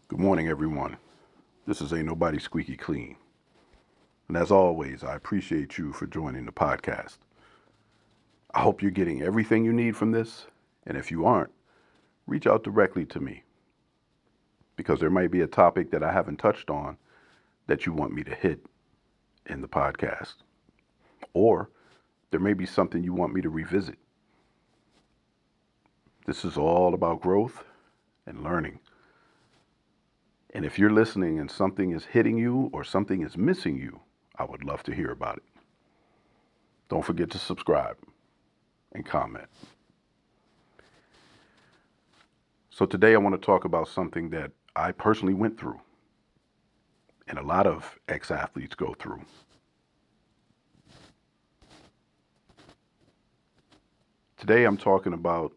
Good morning, everyone. This is Ain't Nobody Squeaky Clean. And as always, I appreciate you for joining the podcast. I hope you're getting everything you need from this. And if you aren't, reach out directly to me because there might be a topic that I haven't touched on that you want me to hit in the podcast. Or there may be something you want me to revisit. This is all about growth and learning. And if you're listening and something is hitting you or something is missing you, I would love to hear about it. Don't forget to subscribe and comment. So today I want to talk about something that I personally went through and a lot of ex-athletes go through. Today I'm talking about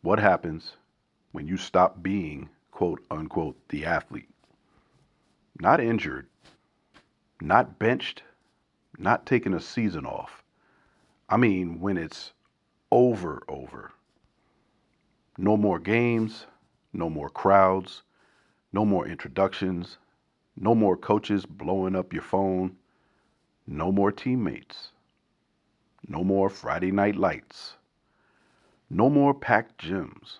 what happens when you stop being, quote unquote, the athlete. Not injured, not benched, not taking a season off. I mean when it's over. No more games, no more crowds, no more introductions, no more coaches blowing up your phone, no more teammates, no more Friday night lights, no more packed gyms,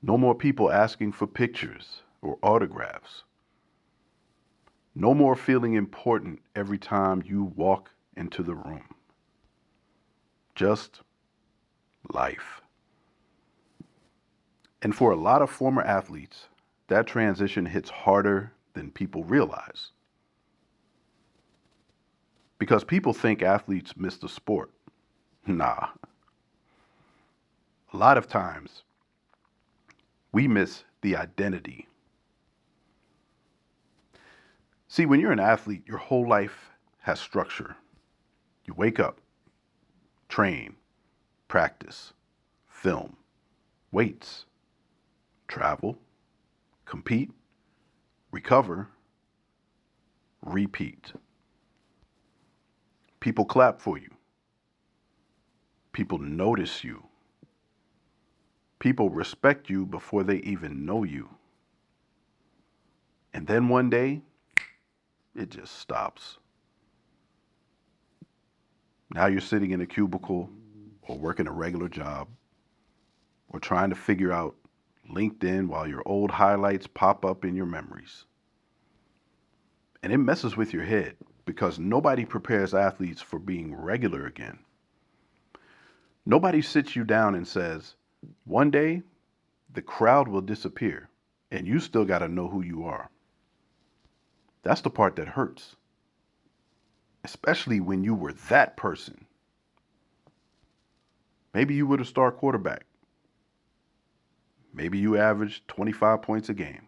no more people asking for pictures or autographs, no more feeling important every time you walk into the room. Just life. And for a lot of former athletes, that transition hits harder than people realize. Because people think athletes miss the sport. Nah. A lot of times, we miss the identity. See, when you're an athlete, your whole life has structure. You wake up, train, practice, film, weights, travel, compete, recover, repeat. People clap for you. People notice you. People respect you before they even know you. And then one day, it just stops. Now you're sitting in a cubicle or working a regular job or trying to figure out LinkedIn while your old highlights pop up in your memories. And it messes with your head because nobody prepares athletes for being regular again. Nobody sits you down and says, one day the crowd will disappear and you still got to know who you are. That's the part that hurts, especially when you were that person. Maybe you were the star quarterback. Maybe you averaged 25 points a game.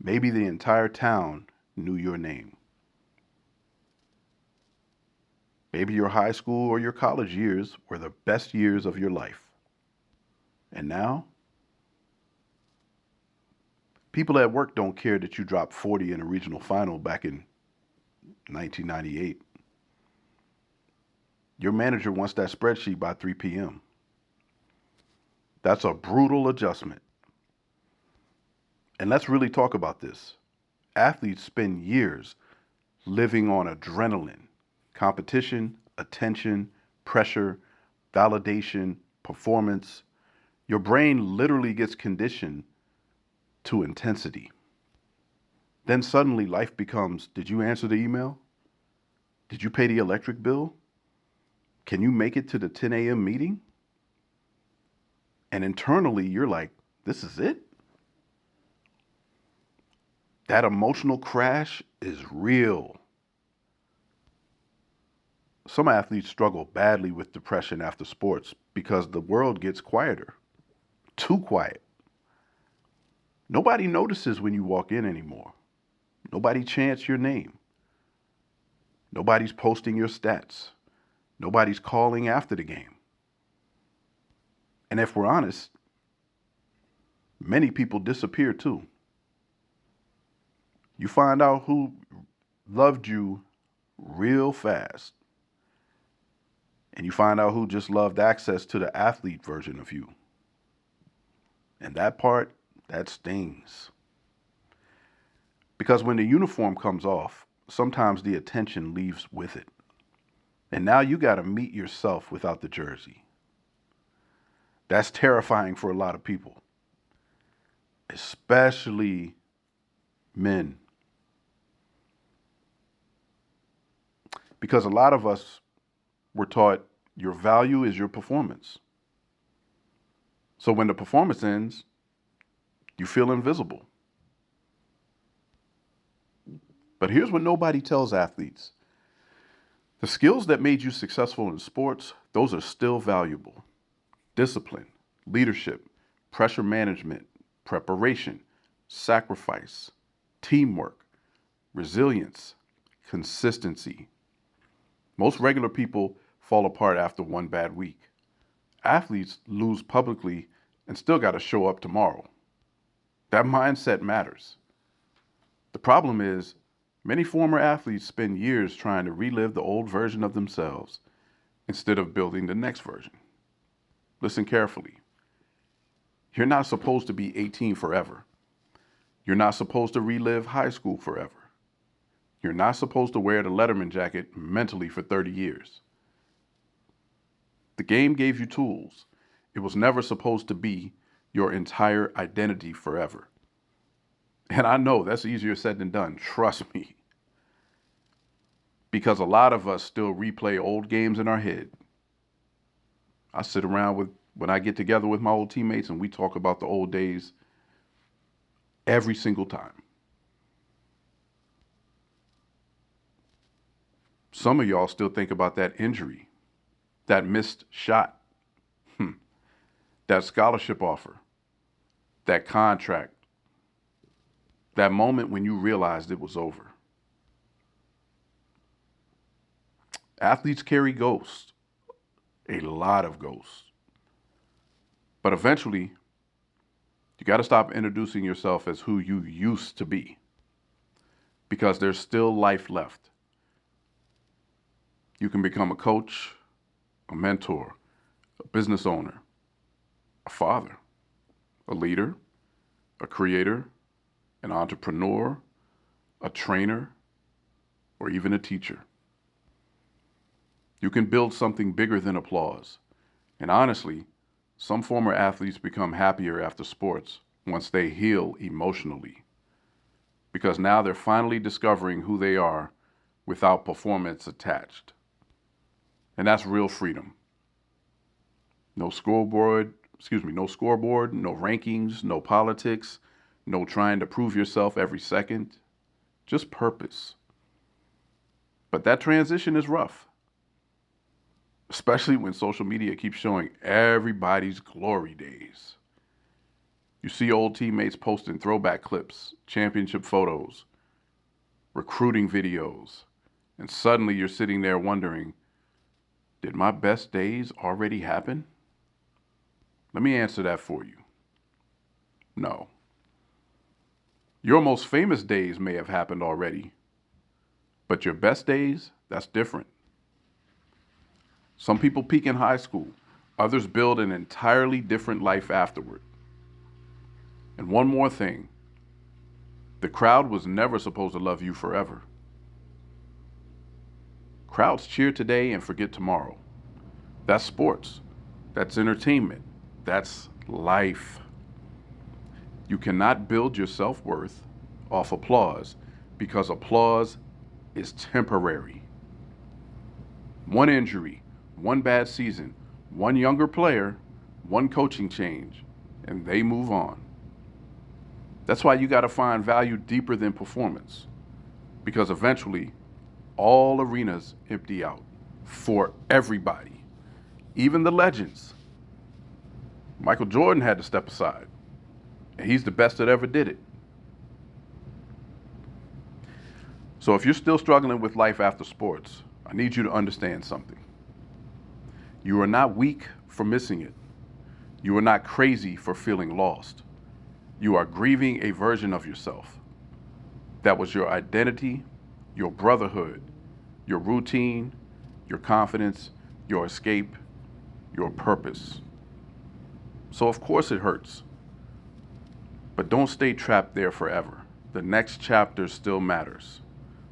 Maybe the entire town knew your name. Maybe your high school or your college years were the best years of your life. And now, people at work don't care that you dropped 40 in a regional final back in 1998. Your manager wants that spreadsheet by 3 p.m. That's a brutal adjustment. And let's really talk about this. Athletes spend years living on adrenaline, competition, attention, pressure, validation, performance. Your brain literally gets conditioned to intensity. Then suddenly life becomes, did you answer the email? Did you pay the electric bill? Can you make it to the 10 a.m. meeting? And internally, you're like, this is it? That emotional crash is real. Some athletes struggle badly with depression after sports because the world gets quieter. Too quiet. Nobody notices when you walk in anymore. Nobody chants your name. Nobody's posting your stats. Nobody's calling after the game. And if we're honest, many people disappear too. You find out who loved you real fast. And you find out who just loved access to the athlete version of you. And that part, that stings. Because when the uniform comes off, sometimes the attention leaves with it. And now you got to meet yourself without the jersey. That's terrifying for a lot of people, especially men. Because a lot of us were taught your value is your performance. So when the performance ends, you feel invisible. But here's what nobody tells athletes: the skills that made you successful in sports, those are still valuable. Discipline, leadership, pressure management, preparation, sacrifice, teamwork, resilience, consistency. Most regular people fall apart after one bad week. Athletes lose publicly and still got to show up tomorrow. That mindset matters. The problem is, many former athletes spend years trying to relive the old version of themselves instead of building the next version. Listen carefully. You're not supposed to be 18 forever. You're not supposed to relive high school forever. You're not supposed to wear the Letterman jacket mentally for 30 years. The game gave you tools. It was never supposed to be your entire identity forever. And I know that's easier said than done, trust me. Because a lot of us still replay old games in our head. I sit around when I get together with my old teammates and we talk about the old days every single time. Some of y'all still think about that injury, that missed shot, that scholarship offer, that contract, that moment when you realized it was over. Athletes carry ghosts, a lot of ghosts. But eventually, you got to stop introducing yourself as who you used to be, because there's still life left. You can become a coach, a mentor, a business owner, a father, a leader, a creator, an entrepreneur, a trainer, or even a teacher. You can build something bigger than applause. And honestly, some former athletes become happier after sports once they heal emotionally, because now they're finally discovering who they are without performance attached. And that's real freedom. No scoreboard, no scoreboard, no rankings, no politics, no trying to prove yourself every second, just purpose. But that transition is rough, especially when social media keeps showing everybody's glory days. You see old teammates posting throwback clips, championship photos, recruiting videos, and suddenly you're sitting there wondering, did my best days already happen? Let me answer that for you. No. Your most famous days may have happened already, but your best days, that's different. Some people peak in high school, others build an entirely different life afterward. And one more thing, the crowd was never supposed to love you forever. Crowds cheer today and forget tomorrow. That's sports. That's entertainment. That's life. You cannot build your self-worth off applause, because applause is temporary. One injury, one bad season, one younger player, one coaching change, and they move on. That's why you got to find value deeper than performance, because eventually all arenas empty out for everybody, even the legends. Michael Jordan had to step aside, and he's the best that ever did it. So if you're still struggling with life after sports, I need you to understand something. You are not weak for missing it. You are not crazy for feeling lost. You are grieving a version of yourself that was your identity, your brotherhood, your routine, your confidence, your escape, your purpose. So of course it hurts. But don't stay trapped there forever. The next chapter still matters.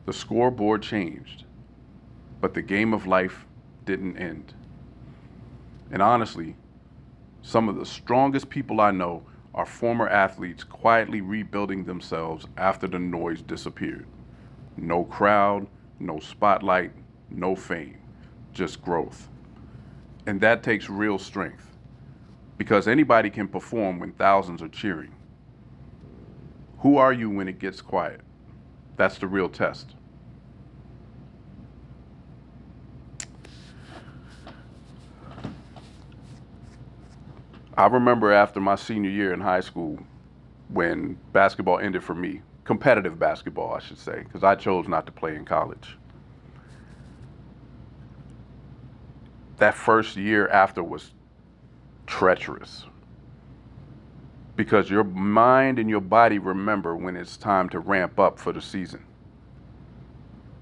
The scoreboard changed, but the game of life didn't end. And honestly, some of the strongest people I know are former athletes quietly rebuilding themselves after the noise disappeared. No crowd, no spotlight, no fame, just growth. And that takes real strength because anybody can perform when thousands are cheering. Who are you when it gets quiet? That's the real test. I remember after my senior year in high school when basketball ended for me, competitive basketball, I should say, because I chose not to play in college. That first year after was treacherous because your mind and your body remember when it's time to ramp up for the season.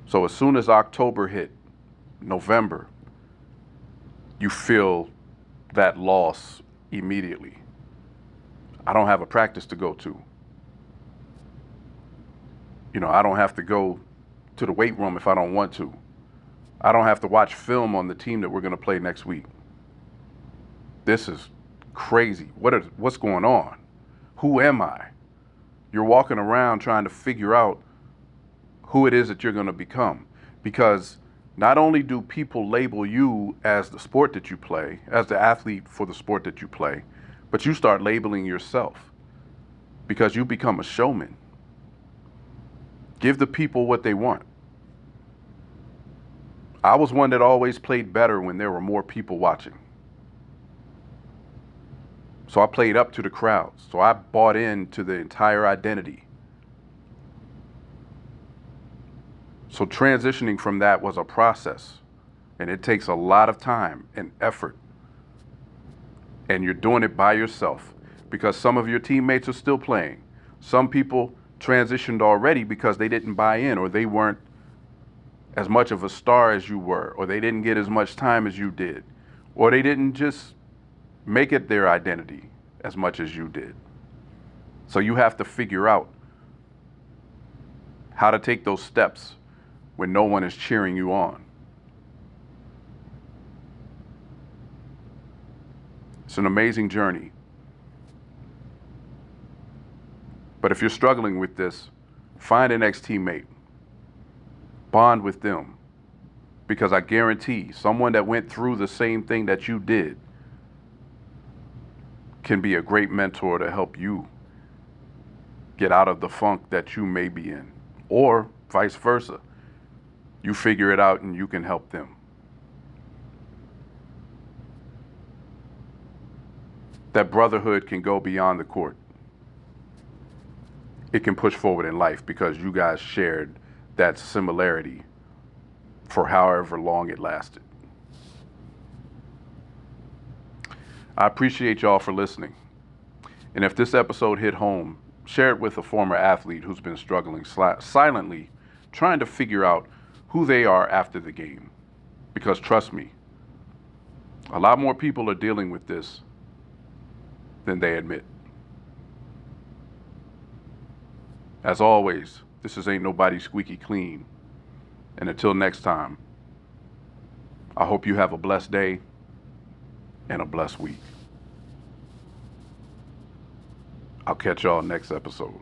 So as soon as October hit, November, you feel that loss immediately. I don't have a practice to go to. I don't have to go to the weight room if I don't want to. I don't have to watch film on the team that we're going to play next week. This is crazy. What's going on? Who am I? You're walking around trying to figure out who it is that you're going to become. Because not only do people label you as the sport that you play, as the athlete for the sport that you play, but you start labeling yourself because you become a showman. Give the people what they want. I was one that always played better when there were more people watching. So I played up to the crowds. So I bought into the entire identity. So transitioning from that was a process. And it takes a lot of time and effort. And you're doing it by yourself because some of your teammates are still playing. Some people transitioned already because they didn't buy in or they weren't as much of a star as you were, or they didn't get as much time as you did, or they didn't just make it their identity as much as you did. So you have to figure out how to take those steps when no one is cheering you on. It's an amazing journey. But if you're struggling with this, find an ex-teammate. Bond with them. Because I guarantee someone that went through the same thing that you did can be a great mentor to help you get out of the funk that you may be in. Or vice versa. You figure it out and you can help them. That brotherhood can go beyond the court. It can push forward in life because you guys shared that similarity for however long it lasted. I appreciate y'all for listening. And if this episode hit home, share it with a former athlete who's been struggling silently, trying to figure out who they are after the game. Because trust me, a lot more people are dealing with this than they admit. As always, this is Ain't Nobody Squeaky Clean. And until next time, I hope you have a blessed day and a blessed week. I'll catch y'all next episode.